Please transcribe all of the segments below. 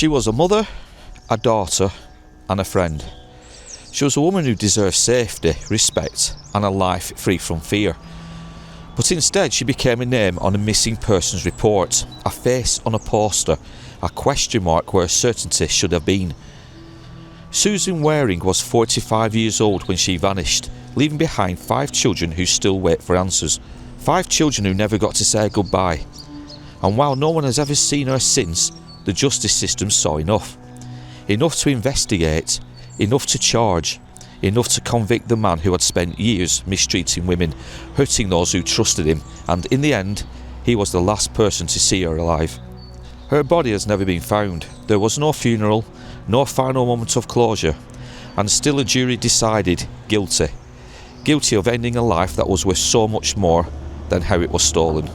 She was a mother, a daughter and a friend. She was a woman who deserved safety, respect and a life free from fear. But instead she became a name on a missing persons report, a face on a poster, a question mark where certainty should have been. Susan Waring was 45 years old when she vanished, leaving behind 5 children who still wait for answers. 5 children who never got to say goodbye. And while no one has ever seen her since, the justice system saw enough. Enough to investigate, enough to charge, enough to convict the man who had spent years mistreating women, hurting those who trusted him, and in the end, he was the last person to see her alive. Her body has never been found. There was no funeral, no final moment of closure, and still a jury decided guilty. Guilty of ending a life that was worth so much more than how it was stolen.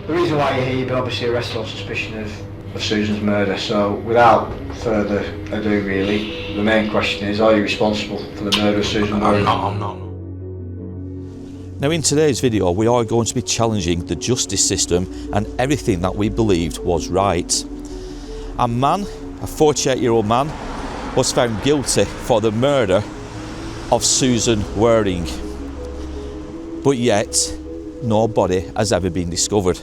The reason why you're here, you've been obviously arrested on suspicion of Susan's murder, so without further ado really, the main question is, are you responsible for the murder of Susan Waring? I'm not. Now in today's video we are going to be challenging the justice system and everything that we believed was right. A man, a 48-year-old man, was found guilty for the murder of Susan Waring, but yet no body has ever been discovered.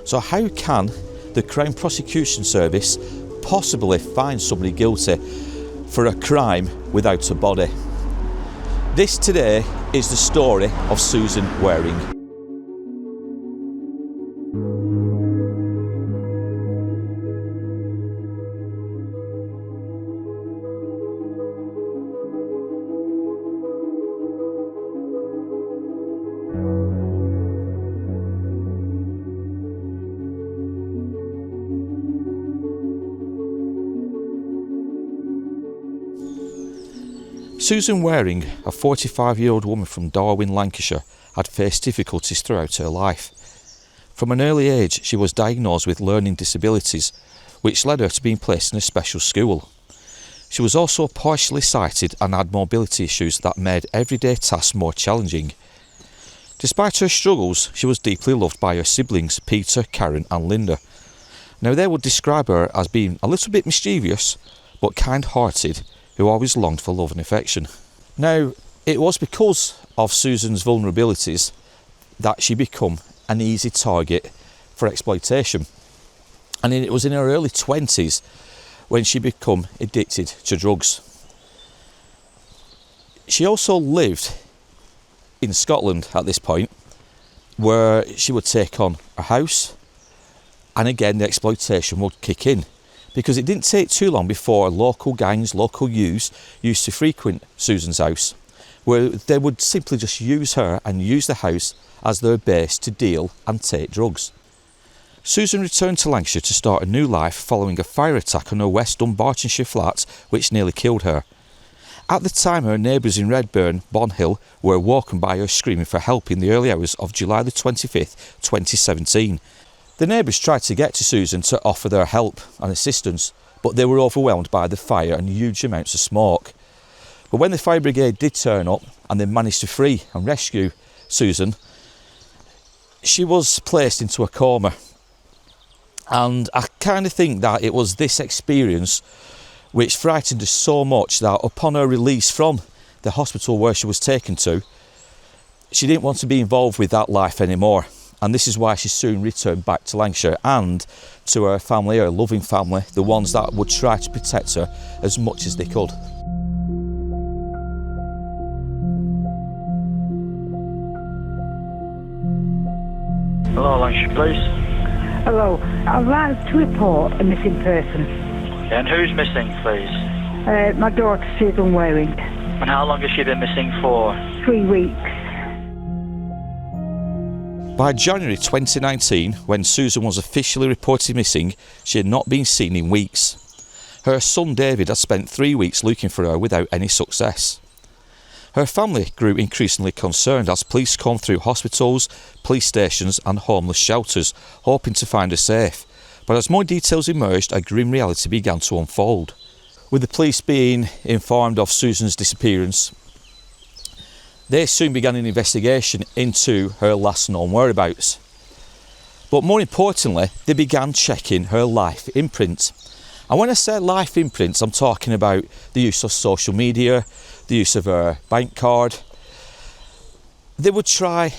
So how can the Crown Prosecution Service possibly find somebody guilty for a crime without a body? This today is the story of Susan Waring. Susan Waring, a 45-year-old woman from Darwen, Lancashire, had faced difficulties throughout her life. From an early age, she was diagnosed with learning disabilities, which led her to being placed in a special school. She was also partially sighted and had mobility issues that made everyday tasks more challenging. Despite her struggles, she was deeply loved by her siblings, Peter, Karen and Linda. Now they would describe her as being a little bit mischievous, but kind-hearted, who always longed for love and affection. Now, it was because of Susan's vulnerabilities that she became an easy target for exploitation. And it was in her early 20s when she became addicted to drugs. She also lived in Scotland at this point, where she would take on a house, and again the exploitation would kick in. Because it didn't take too long before local gangs, local youths used to frequent Susan's house, where they would simply just use her and use the house as their base to deal and take drugs. Susan returned to Lancashire to start a new life following a fire attack on her West Dunbartonshire flat which nearly killed her. At the time, her neighbours in Redburn, Bonhill, were walking by her screaming for help in the early hours of July the 25th, 2017. The neighbours tried to get to Susan to offer their help and assistance, but they were overwhelmed by the fire and huge amounts of smoke. But when the fire brigade did turn up and they managed to free and rescue Susan, she was placed into a coma. And I kind of think that it was this experience which frightened her so much that upon her release from the hospital where she was taken to, she didn't want to be involved with that life anymore. And this is why she soon returned back to Lancashire and to her family, her loving family, the ones that would try to protect her as much as they could. Hello, Lancashire Police. Hello, I'd like to report a missing person. And who's missing, please? My daughter, Susan Waring. And how long has she been missing for? 3 weeks. By January 2019, when Susan was officially reported missing, she had not been seen in weeks. Her son David had spent 3 weeks looking for her without any success. Her family grew increasingly concerned as police combed through hospitals, police stations and homeless shelters, hoping to find her safe. But as more details emerged, a grim reality began to unfold. With the police being informed of Susan's disappearance, they soon began an investigation into her last known whereabouts. But more importantly, they began checking her life imprint. And when I say life imprints, I'm talking about the use of social media, the use of her bank card. They would try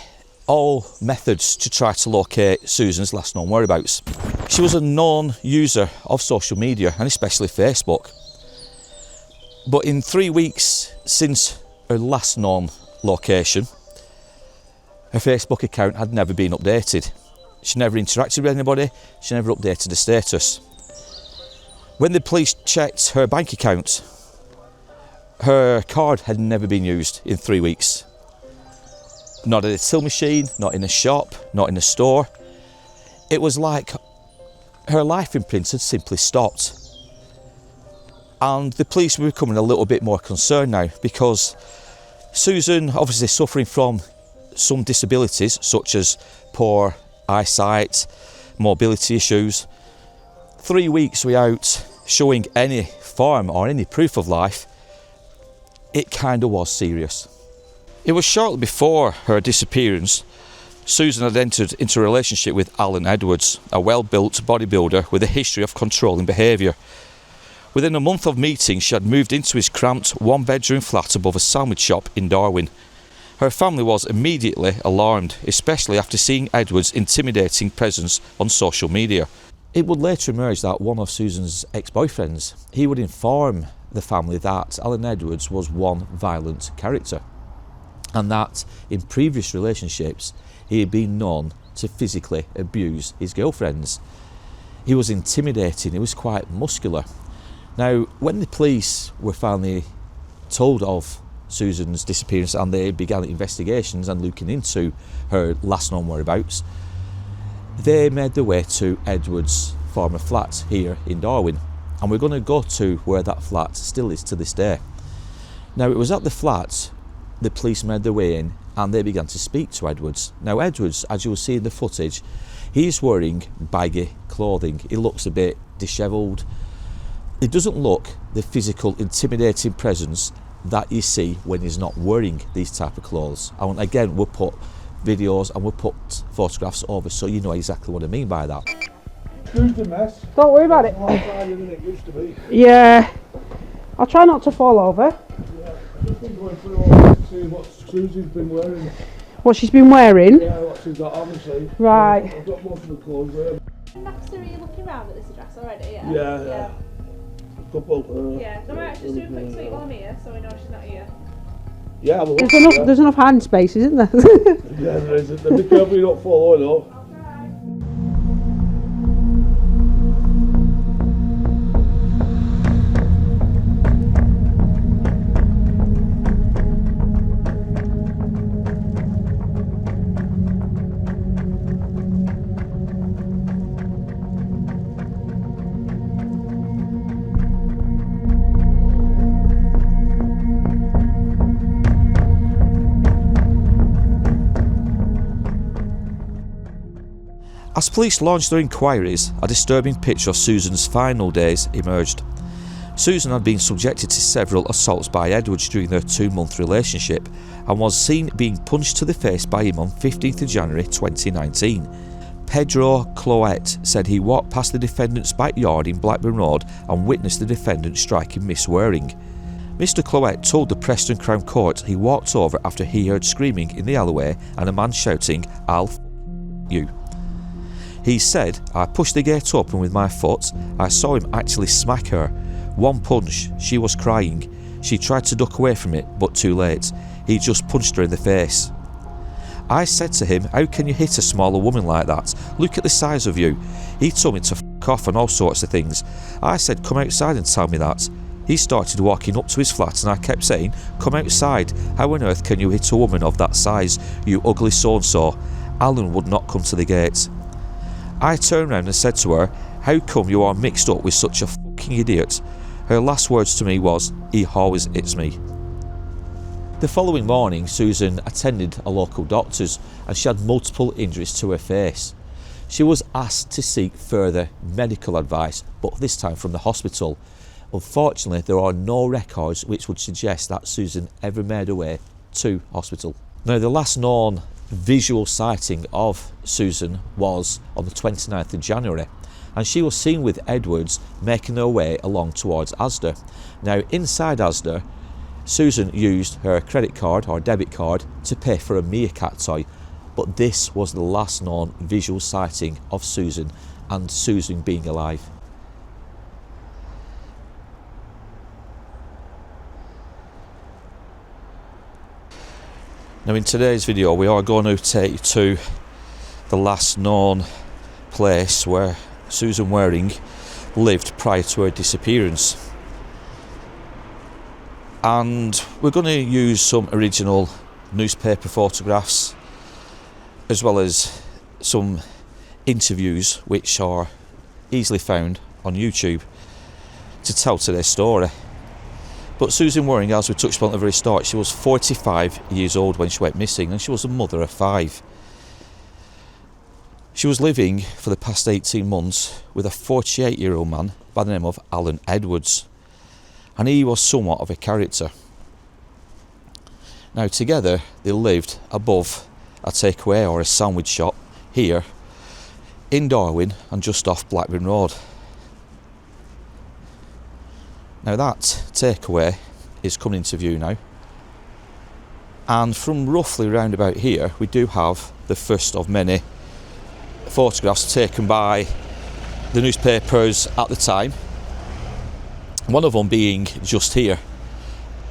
all methods to try to locate Susan's last known whereabouts. She was a known user of social media, and especially Facebook. But in 3 weeks since her last known location, her Facebook account had never been updated. She never interacted with anybody, she never updated the status. When the police checked her bank account, her card had never been used in 3 weeks. Not at a till machine, not in a shop, not in a store. It was like her life imprint had simply stopped. And the police were becoming a little bit more concerned now, because Susan, obviously suffering from some disabilities such as poor eyesight, mobility issues, 3 weeks without showing any form or any proof of life, it kind of was serious. It was shortly before her disappearance, Susan had entered into a relationship with Alan Edwards, a well-built bodybuilder with a history of controlling behaviour. Within a month of meeting, she had moved into his cramped one-bedroom flat above a sandwich shop in Darwen. Her family was immediately alarmed, especially after seeing Edwards' intimidating presence on social media. It would later emerge that one of Susan's ex-boyfriends, he would inform the family that Alan Edwards was one violent character, and that in previous relationships he had been known to physically abuse his girlfriends. He was intimidating, he was quite muscular. Now, when the police were finally told of Susan's disappearance and they began investigations and looking into her last known whereabouts, they made their way to Edward's former flat here in Darwen, and we're going to go to where that flat still is to this day. Now, it was at the flat the police made their way in and they began to speak to Edwards. Now, Edwards, as you will see in the footage, he's wearing baggy clothing. He looks a bit dishevelled. It doesn't look the physical intimidating presence that you see when he's not wearing these type of clothes. And again, we'll put videos and we'll put photographs over so you know exactly what I mean by that. Excuse the mess. Don't worry about it. It's a lot higher than it used to be. Yeah. I'll try not to fall over. Yeah, I've just been going through all this to see what Susie's been wearing. What she's been wearing? Yeah, what she's got, obviously. Right. I've got most of the clothes there. Max, are you looking around at this address already? Yeah. Yeah. A couple. Yeah. No, right, just do a quick sweep while I'm here, so we know she's not here. Yeah, well, There's enough hand space, isn't there? Yeah, there is. Be careful you don't fall over though. As police launched their inquiries, a disturbing picture of Susan's final days emerged. Susan had been subjected to several assaults by Edwards during their 2-month relationship and was seen being punched to the face by him on 15th of January 2019. Pedro Cloet said he walked past the defendant's backyard in Blackburn Road and witnessed the defendant striking Miss Waring. Mr Cloet told the Preston Crown Court he walked over after he heard screaming in the alleyway and a man shouting, "I'll f*** you." He said, "I pushed the gate open with my foot. I saw him actually smack her. One punch, she was crying. She tried to duck away from it, but too late. He just punched her in the face. I said to him, how can you hit a smaller woman like that? Look at the size of you." He told me to f*** off and all sorts of things. I said, "Come outside and tell me that." He started walking up to his flat and I kept saying, "Come outside. How on earth can you hit a woman of that size, you ugly so-and-so?" Alan would not come to the gate. I turned round and said to her, "How come you are mixed up with such a fucking idiot?" Her last words to me was, "He always hits me." The following morning, Susan attended a local doctor's and she had multiple injuries to her face. She was asked to seek further medical advice, but this time from the hospital. Unfortunately, there are no records which would suggest that Susan ever made her way to hospital. Now, the last known visual sighting of Susan was on the 29th of January, and she was seen with Edwards making her way along towards ASDA. Now, inside ASDA, Susan used her credit card or debit card to pay for a meerkat toy, but this was the last known visual sighting of Susan and Susan being alive. Now, in today's video we are going to take you to the last known place where Susan Waring lived prior to her disappearance. And we're going to use some original newspaper photographs as well as some interviews which are easily found on YouTube to tell today's story. But Susan Waring, as we touched upon at the very start, she was 45 years old when she went missing, and she was a mother of 5. She was living for the past 18 months with a 48-year-old man by the name of Alan Edwards, and he was somewhat of a character. Now, together they lived above a takeaway or a sandwich shop here in Darwen and just off Blackburn Road. Now, that takeaway is coming into view now, and from roughly round about here we do have the first of many photographs taken by the newspapers at the time, one of them being just here,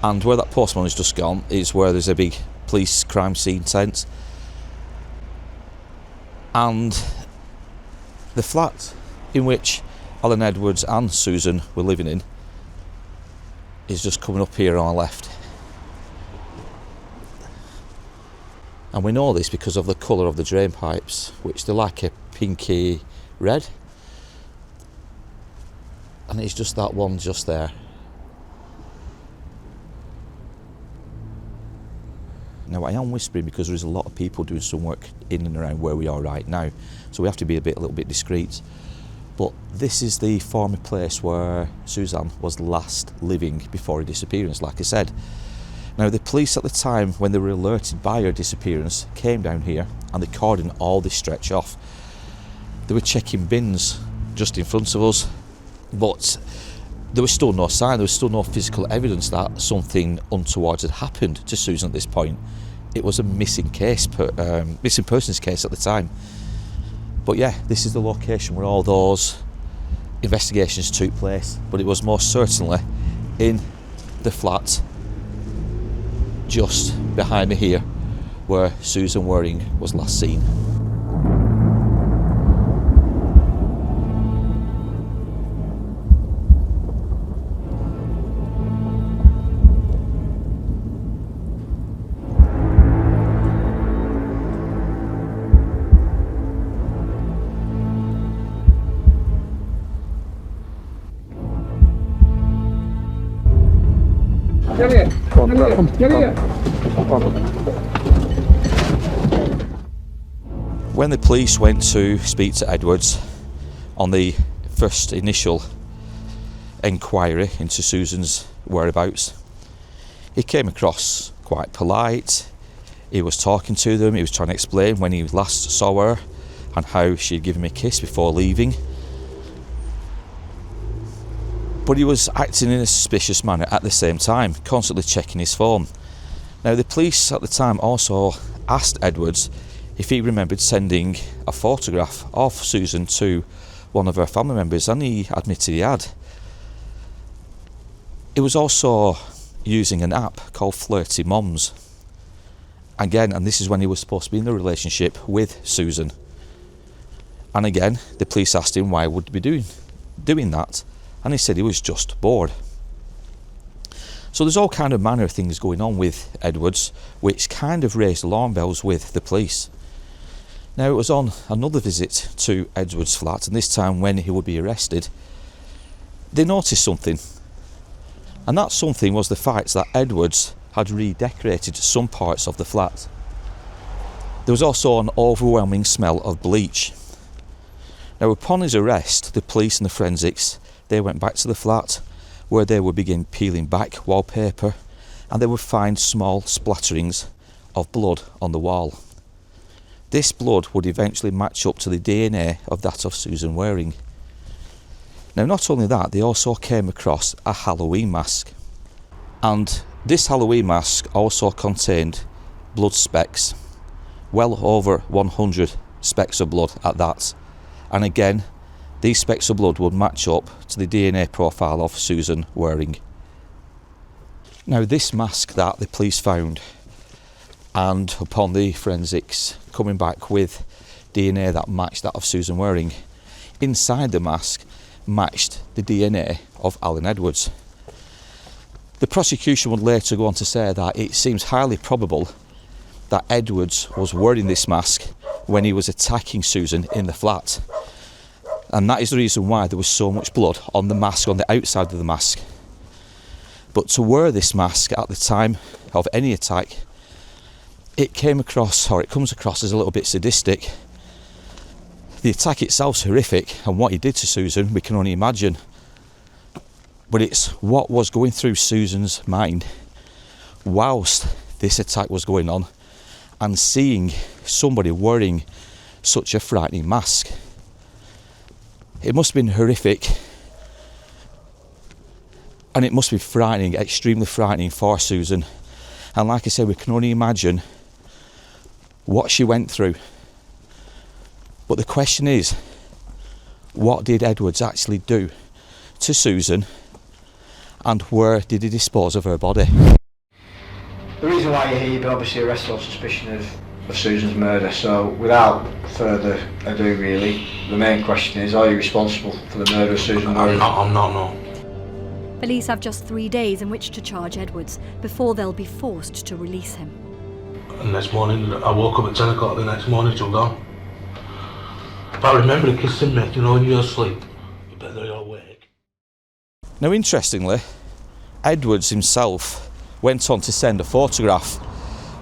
and where that postman has just gone is where there's a big police crime scene tent, and the flat in which Alan Edwards and Susan were living in is just coming up here on our left. And we know this because of the colour of the drain pipes, which they're like a pinky red, and it's just that one just there. Now, I am whispering because there is a lot of people doing some work in and around where we are right now, so we have to be a little bit discreet. But this is the former place where Suzanne was last living before her disappearance, like I said. Now, the police at the time, when they were alerted by her disappearance, came down here and they cordoned all this stretch off. They were checking bins just in front of us, but there was still no sign, there was still no physical evidence that something untoward had happened to Susan at this point. It was a missing persons case at the time. But yeah, this is the location where all those investigations took place, but it was most certainly in the flat just behind me here where Susan Waring was last seen. When the police went to speak to Edwards on the first initial inquiry into Susan's whereabouts, he came across quite polite. He was talking to them, he was trying to explain when he last saw her and how she had given him a kiss before leaving. But he was acting in a suspicious manner at the same time, constantly checking his phone. Now, the police at the time also asked Edwards if he remembered sending a photograph of Susan to one of her family members, and he admitted he had. He was also using an app called Flirty Moms. Again, and this is when he was supposed to be in the relationship with Susan. And again, the police asked him why he would be doing that, and he said he was just bored. So there's all kind of manner of things going on with Edwards, which kind of raised alarm bells with the police. Now, it was on another visit to Edwards' flat, and this time when he would be arrested, they noticed something. And that something was the fact that Edwards had redecorated some parts of the flat. There was also an overwhelming smell of bleach. Now, upon his arrest, the police and the forensics, they went back to the flat where they would begin peeling back wallpaper, and they would find small splatterings of blood on the wall. This blood would eventually match up to the DNA of that of Susan Waring. Now, not only that, they also came across a Halloween mask, and this Halloween mask also contained blood specks, well over 100 specks of blood at that. And again, these specks of blood would match up to the DNA profile of Susan Waring. Now, this mask that the police found, and upon the forensics coming back with DNA that matched that of Susan Waring, inside the mask matched the DNA of Alan Edwards. The prosecution would later go on to say that it seems highly probable that Edwards was wearing this mask when he was attacking Susan in the flat. And that is the reason why there was so much blood on the mask, on the outside of the mask. But to wear this mask at the time of any attack, it comes across as a little bit sadistic. The attack itself is horrific, and what he did to Susan, we can only imagine. But it's what was going through Susan's mind whilst this attack was going on, and seeing somebody wearing such a frightening mask. It must have been horrific, and it must be frightening, extremely frightening for Susan. And like I said, we can only imagine what she went through. But the question is, what did Edwards actually do to Susan, and where did he dispose of her body? The reason why you're here, you've been obviously arrested on suspicion of Susan's murder, so without further ado really, the main question is, are you responsible for the murder of Susan Waring? I'm not, no. Police have just 3 days in which to charge Edwards before they'll be forced to release him. And next morning, I woke up at 10 o'clock the next morning, she'll gone. But I remember her kissing me, you know, when you're asleep, you better you're awake. Now, interestingly, Edwards himself went on to send a photograph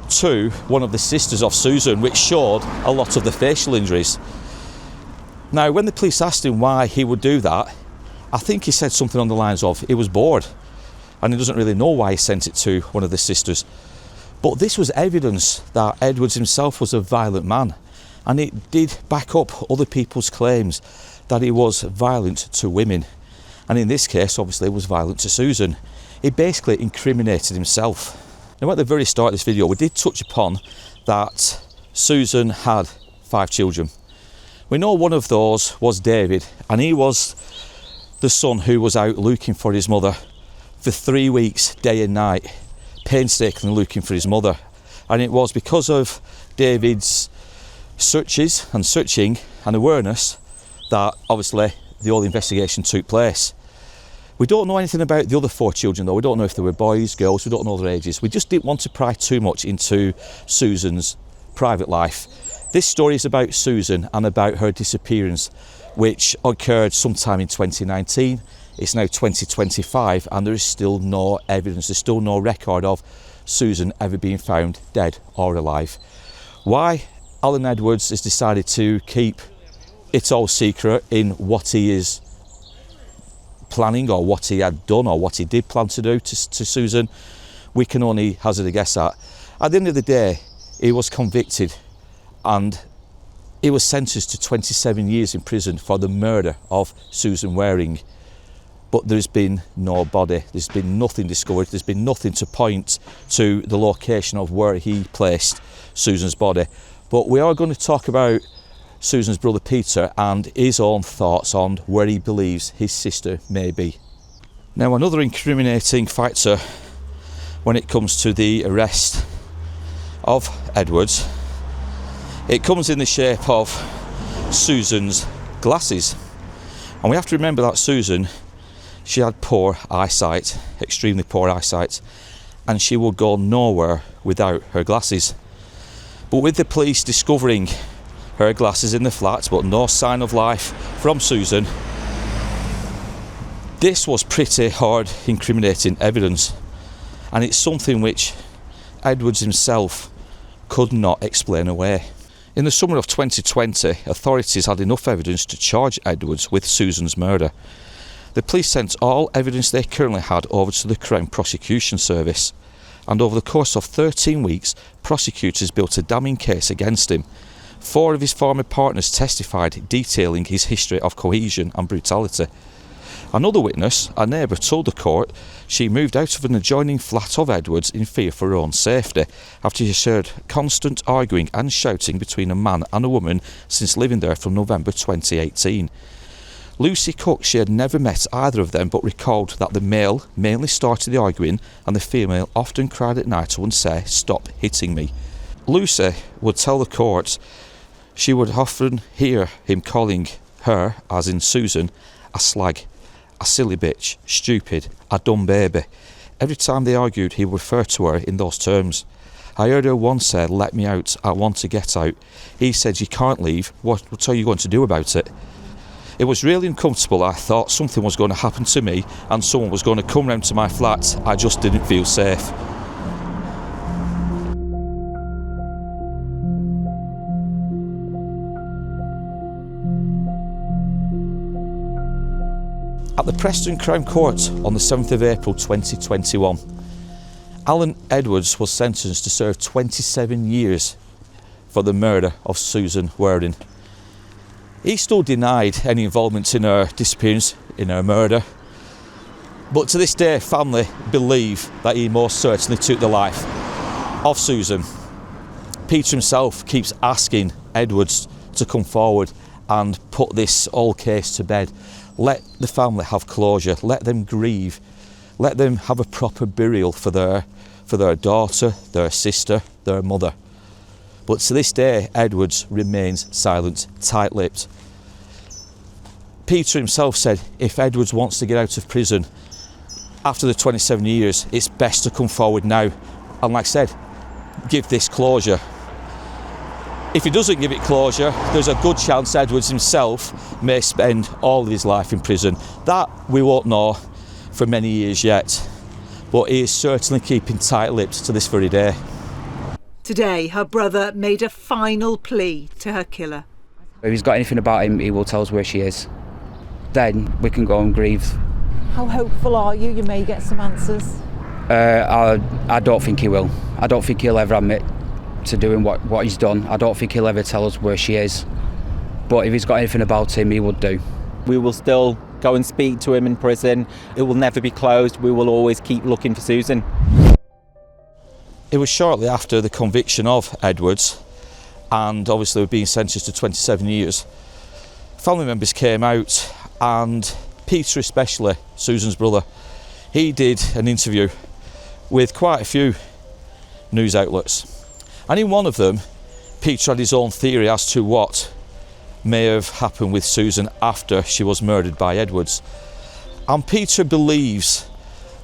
to one of the sisters of Susan, which showed a lot of the facial injuries. Now, when the police asked him why he would do that, I think he said something on the lines of he was bored, and he doesn't really know why he sent it to one of the sisters. But this was evidence that Edwards himself was a violent man, and it did back up other people's claims that he was violent to women, and in this case obviously was violent to Susan. He basically incriminated himself. Now, at the very start of this video, we did touch upon that Susan had 5 children. We know one of those was David, and he was the son who was out looking for his mother for 3 weeks, day and night, painstakingly looking for his mother. And it was because of David's searching and awareness that obviously the whole investigation took place. We don't know anything about the other 4 children though. We don't know if they were boys, girls, we don't know their ages. We just didn't want to pry too much into Susan's private life. This story is about Susan and about her disappearance, which occurred sometime in 2019. It's now 2025 and there is still no evidence, there's still no record of Susan ever being found dead or alive. Why Alan Edwards has decided to keep it all secret in what he is planning, or what he had done, or what he did plan to do to Susan, we can only hazard a guess at. At the end of the day, he was convicted and he was sentenced to 27 years in prison for the murder of Susan Waring. But there's been no body, there's been nothing discovered, there's been nothing to point to the location of where he placed Susan's body. But we are going to talk about Susan's brother Peter and his own thoughts on where he believes his sister may be. Now, another incriminating factor when it comes to the arrest of Edwards, it comes in the shape of Susan's glasses. And we have to remember that Susan, she had poor eyesight, extremely poor eyesight, and she would go nowhere without her glasses. But with the police discovering her glasses in the flat but no sign of life from Susan, this was pretty hard incriminating evidence. and it's something which Edwards himself could not explain away. In the summer of 2020, authorities had enough evidence to charge Edwards with Susan's murder. The police sent all evidence they currently had over to the Crown Prosecution Service, and over the course of 13 weeks, prosecutors built a damning case against him. 4 of his former partners testified, detailing his history of cohesion and brutality. Another witness, a neighbour, told the court she moved out of an adjoining flat of Edwards in fear for her own safety after she heard constant arguing and shouting between a man and a woman since living there from November 2018. Lucy Cook, she had never met either of them, but recalled that the male mainly started the arguing and the female often cried at night and would say, "Stop hitting me." Lucy would tell the court she would often hear him calling her, as in Susan, a slag, a silly bitch, stupid, a dumb baby. Every time they argued, he would refer to her in those terms. I heard her once say, "Let me out, I want to get out." He said, "You can't leave, what are you going to do about it?" It was really uncomfortable. I thought something was going to happen to me and someone was going to come round to my flat. I just didn't feel safe. At the Preston Crown Court on the 7th of April 2021, Alan Edwards was sentenced to serve 27 years for the murder of Susan WARING. He still denied any involvement in her disappearance, in her murder, but to this day family believe that he most certainly took the life of Susan. Peter himself keeps asking Edwards to come forward and put this whole case to bed. Let the family have closure, let them grieve, let them have a proper burial for their daughter, their sister, their mother. But to this day, Edwards remains silent, tight-lipped. Peter himself said if Edwards wants to get out of prison after the 27 years, it's best to come forward now and, like I said, give this closure. If he doesn't give it closure, there's a good chance Edwards himself may spend all of his life in prison. That we won't know for many years yet, but he is certainly keeping tight-lipped to this very day. Today, her brother made a final plea to her killer. If he's got anything about him, he will tell us where she is. Then we can go and grieve. How hopeful are you? You may get some answers. I don't think he will. I don't think he'll ever admit to doing what he's done. I don't think he'll ever tell us where she is. But if he's got anything about him, he would do. We will still go and speak to him in prison. It will never be closed. We will always keep looking for Susan. It was shortly after the conviction of Edwards, and obviously being sentenced to 27 years, family members came out, and Peter especially, Susan's brother, he did an interview with quite a few news outlets. And in one of them, Peter had his own theory as to what may have happened with Susan after she was murdered by Edwards. And Peter believes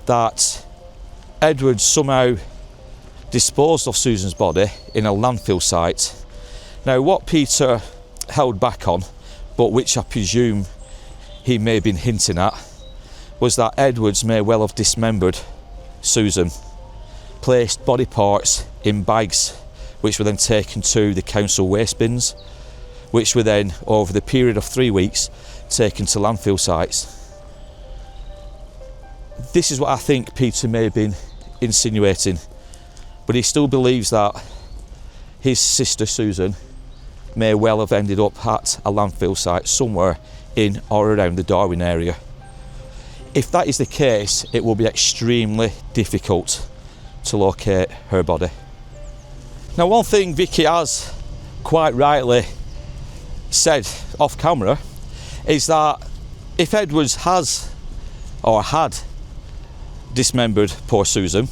that Edwards somehow disposed of Susan's body in a landfill site. Now, what Peter held back on, but which I presume he may have been hinting at, was that Edwards may well have dismembered Susan, placed body parts in bags which were then taken to the council waste bins, which were then, over the period of 3 weeks, taken to landfill sites. This is what I think Peter may have been insinuating, but he still believes that his sister Susan may well have ended up at a landfill site somewhere in or around the Darwen area. If that is the case, it will be extremely difficult to locate her body. Now, one thing Vicky has quite rightly said off camera is that if Edwards has or had dismembered poor Susan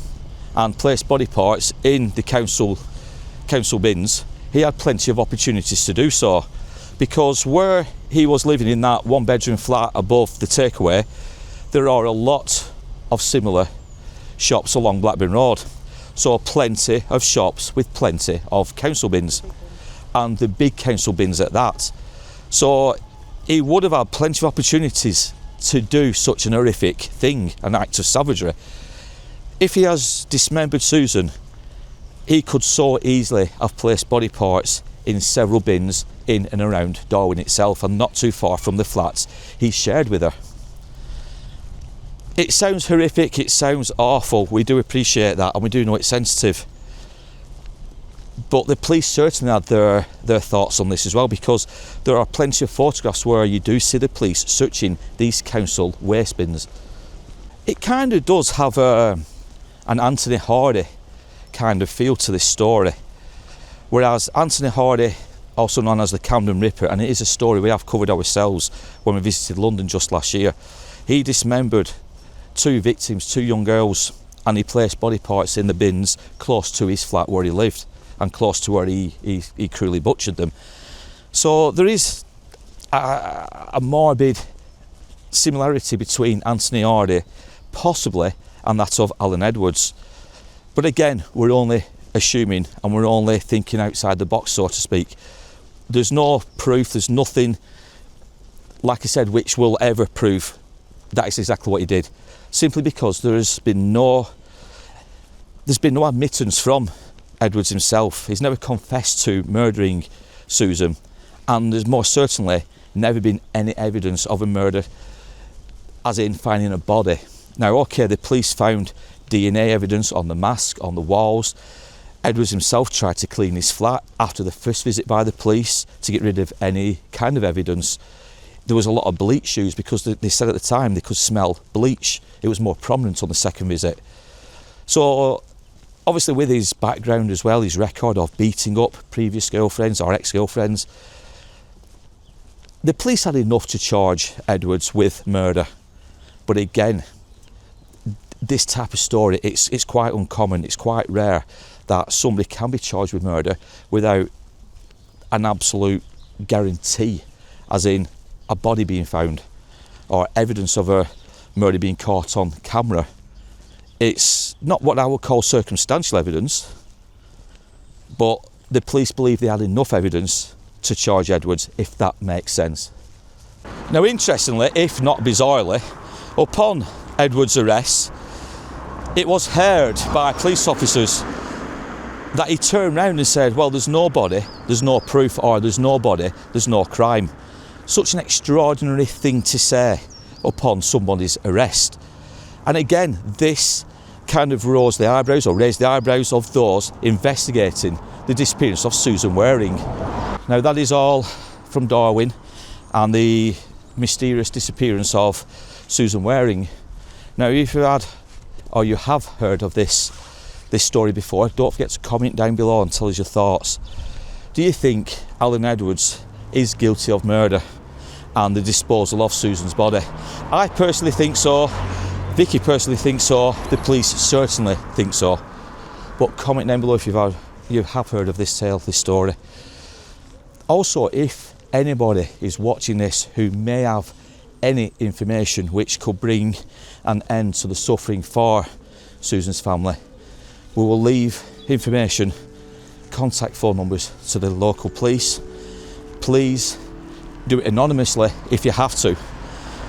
and placed body parts in the council bins, he had plenty of opportunities to do so, because where he was living in that 1-bedroom flat above the takeaway, there are a lot of similar shops along Blackburn Road, so plenty of shops with plenty of council bins, and the big council bins at that. So he would have had plenty of opportunities to do such an horrific thing, an act of savagery. If he has dismembered Susan, he could so easily have placed body parts in several bins in and around Darwen itself, and not too far from the flats he shared with her. It sounds horrific, it sounds awful, we do appreciate that, and we do know it's sensitive. But the police certainly had their thoughts on this as well, because there are plenty of photographs where you do see the police searching these council waste bins. It kind of does have an Anthony Hardy kind of feel to this story. Whereas Anthony Hardy, also known as the Camden Ripper, and it is a story we have covered ourselves when we visited London just last year, he dismembered 2 victims, 2 young girls, and he placed body parts in the bins close to his flat where he lived and close to where he cruelly butchered them. So there is a morbid similarity between Anthony Hardy, possibly, and that of Alan Edwards. But again, we're only assuming, and we're only thinking outside the box, so to speak. There's no proof, there's nothing, like I said, which will ever prove that is exactly what he did, simply because there's been no admittance from Edwards himself. He's never confessed to murdering Susan, and there's most certainly never been any evidence of a murder, as in finding a body. Now, okay, the police found DNA evidence on the mask, on the walls. Edwards himself tried to clean his flat after the first visit by the police to get rid of any kind of evidence. There was a lot of bleach used because they said at the time they could smell bleach. It was more prominent on the second visit. So obviously, with his background as well, his record of beating up previous girlfriends or ex-girlfriends, the police had enough to charge Edwards with murder. But again, this type of story, it's quite uncommon, it's quite rare that somebody can be charged with murder without an absolute guarantee, as in a body being found or evidence of a murder being caught on camera. It's not what I would call circumstantial evidence, but the police believe they had enough evidence to charge Edwards, if that makes sense. Now, interestingly, if not bizarrely, upon Edwards' arrest, it was heard by police officers that he turned round and said, well, there's no body, there's no proof, or there's no body, there's no crime. Such an extraordinary thing to say upon somebody's arrest. And again, this kind of raised the eyebrows of those investigating the disappearance of Susan Waring. Now, that is all from Darwen and the mysterious disappearance of Susan Waring. Now, if you have heard of this story before, don't forget to comment down below and tell us your thoughts. Do you think Alan Edwards is guilty of murder and the disposal of Susan's body? I personally think so. Vicky personally thinks so. The police certainly think so. But comment down below if you have heard of this tale, this story. Also, if anybody is watching this who may have any information which could bring an end to the suffering for Susan's family, we will leave information, contact phone numbers to the local police. Please do it anonymously if you have to.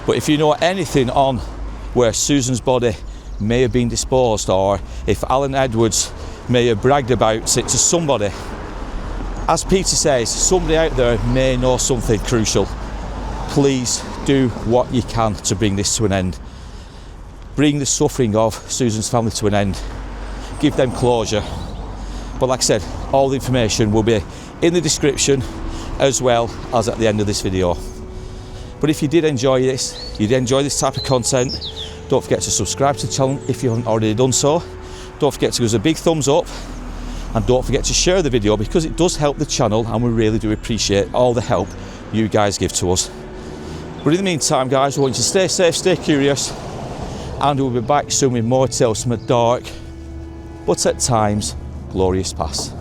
But if you know anything on where Susan's body may have been disposed, or if Alan Edwards may have bragged about it to somebody, as Peter says, somebody out there may know something crucial. Please do what you can to bring this to an end. Bring the suffering of Susan's family to an end. Give them closure. But like I said, all the information will be in the description as well as at the end of this video. But if you did enjoy this, you did enjoy this type of content, don't forget to subscribe to the channel if you haven't already done so. Don't forget to give us a big thumbs up, and don't forget to share the video, because it does help the channel and we really do appreciate all the help you guys give to us. But in the meantime, guys, we want you to stay safe, stay curious, and we'll be back soon with more tales from a dark, but at times, glorious past.